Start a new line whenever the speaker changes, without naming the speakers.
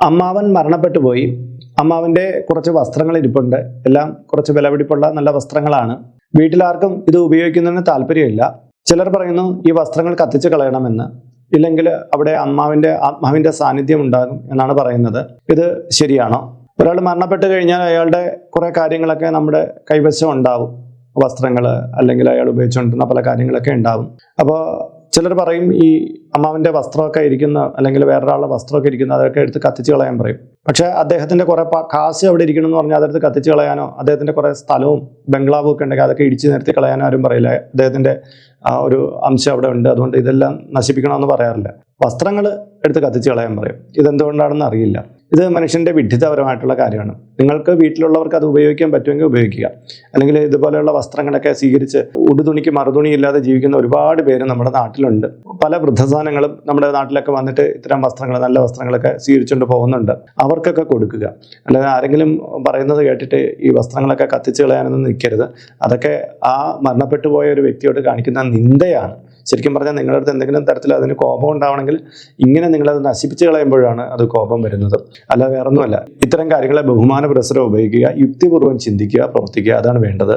അമ്മാവൻ മരണപ്പെട്ടു പോയി. അമ്മാവൻ്റെ കുറച്ച് വസ്ത്രങ്ങൾ ഇരിപ്പുണ്ട്. എല്ലാം കുറച്ച് വിലപിടിപ്പുള്ള നല്ല വസ്ത്രങ്ങളാണ്. വീട്ടിലാർക്കും ഇത് ഉപയോഗിക്കുന്നതിന് താല്പര്യമില്ല. ചിലർ പറയുന്നു ഈ വസ്ത്രങ്ങൾ കത്തിച്ച് കളയണമെന്ന്, ഇല്ലെങ്കിൽ അവിടെ ആത്മാവിൻ്റെ സാന്നിധ്യം ഉണ്ടാകും എന്നാണ് പറയുന്നത്. ഇത് ശരിയാണോ? ഒരാൾ മരണപ്പെട്ട് കഴിഞ്ഞാൽ അയാളുടെ കുറേ കാര്യങ്ങളൊക്കെ നമ്മുടെ കൈവശം ഉണ്ടാവും. വസ്ത്രങ്ങൾ അല്ലെങ്കിൽ അയാൾ ഉപയോഗിച്ചുകൊണ്ടിരുന്ന പല കാര്യങ്ങളൊക്കെ ഉണ്ടാവും. അപ്പോൾ ചിലർ പറയും ഈ അമ്മാവിൻ്റെ വസ്ത്രമൊക്കെ ഇരിക്കുന്ന അല്ലെങ്കിൽ വേറൊരാളുടെ വസ്ത്രമൊക്കെ ഇരിക്കുന്ന അതൊക്കെ എടുത്ത് കത്തിച്ച് കളയാൻ പറയും. പക്ഷേ അദ്ദേഹത്തിൻ്റെ കുറേ കാശ് അവിടെ ഇരിക്കണം എന്ന് പറഞ്ഞാൽ അതെടുത്ത് കത്തിച്ച് കളയാനോ, അദ്ദേഹത്തിൻ്റെ കുറേ സ്ഥലവും ബംഗ്ലാവും ഒക്കെ ഉണ്ടെങ്കിൽ അതൊക്കെ ഇടിച്ച് നിരത്തി കളയാനോ ആരും പറയില്ല. അദ്ദേഹത്തിൻ്റെ ഒരു അംശം അവിടെ ഉണ്ട്, അതുകൊണ്ട് ഇതെല്ലാം നശിപ്പിക്കണമെന്ന് പറയാറില്ല. വസ്ത്രങ്ങൾ എടുത്ത് കത്തിച്ച് കളയാൻ പറയും. ഇതെന്തുകൊണ്ടാണെന്ന് അറിയില്ല. ഇത് മനുഷ്യൻ്റെ വിഡ്ഢിത്തപരമായിട്ടുള്ള കാര്യമാണ്. നിങ്ങൾക്ക് വീട്ടിലുള്ളവർക്ക് അത് ഉപയോഗിക്കാൻ പറ്റുമെങ്കിൽ ഉപയോഗിക്കുക. അല്ലെങ്കിൽ ഇതുപോലെയുള്ള വസ്ത്രങ്ങളൊക്കെ സ്വീകരിച്ച് ഉടുതുണിക്ക് മറുതുണി ഇല്ലാതെ ജീവിക്കുന്ന ഒരുപാട് പേര് നമ്മുടെ നാട്ടിലുണ്ട്. പല വൃദ്ധസാധനങ്ങളും നമ്മുടെ നാട്ടിലൊക്കെ വന്നിട്ട് ഇത്തരം വസ്ത്രങ്ങൾ, നല്ല വസ്ത്രങ്ങളൊക്കെ സ്വീകരിച്ചുകൊണ്ട് പോകുന്നുണ്ട്. അവർക്കൊക്കെ കൊടുക്കുക. അല്ലാതെ ആരെങ്കിലും പറയുന്നത് കേട്ടിട്ട് ഈ വസ്ത്രങ്ങളൊക്കെ കത്തിച്ച് കളയാനൊന്നും നിൽക്കരുത്. അതൊക്കെ ആ മരണപ്പെട്ടു പോയ ഒരു വ്യക്തിയോട് കാണിക്കുന്ന നിന്ദയാണ്. ശരിക്കും പറഞ്ഞാൽ നിങ്ങളുടെ അടുത്ത് എന്തെങ്കിലും തരത്തിൽ അതിന് കോപം ഉണ്ടാവണമെങ്കിൽ ഇങ്ങനെ നിങ്ങളത് നശിപ്പിച്ച് കളയുമ്പോഴാണ് അത് കോപം വരുന്നത്. അല്ല വേറൊന്നുമല്ല. ഇത്തരം കാര്യങ്ങളെ ബഹുമാന പുരസ്സരം ഉപയോഗിക്കുക, യുക്തിപൂർവ്വം ചിന്തിക്കുക, പ്രവർത്തിക്കുക. അതാണ് വേണ്ടത്.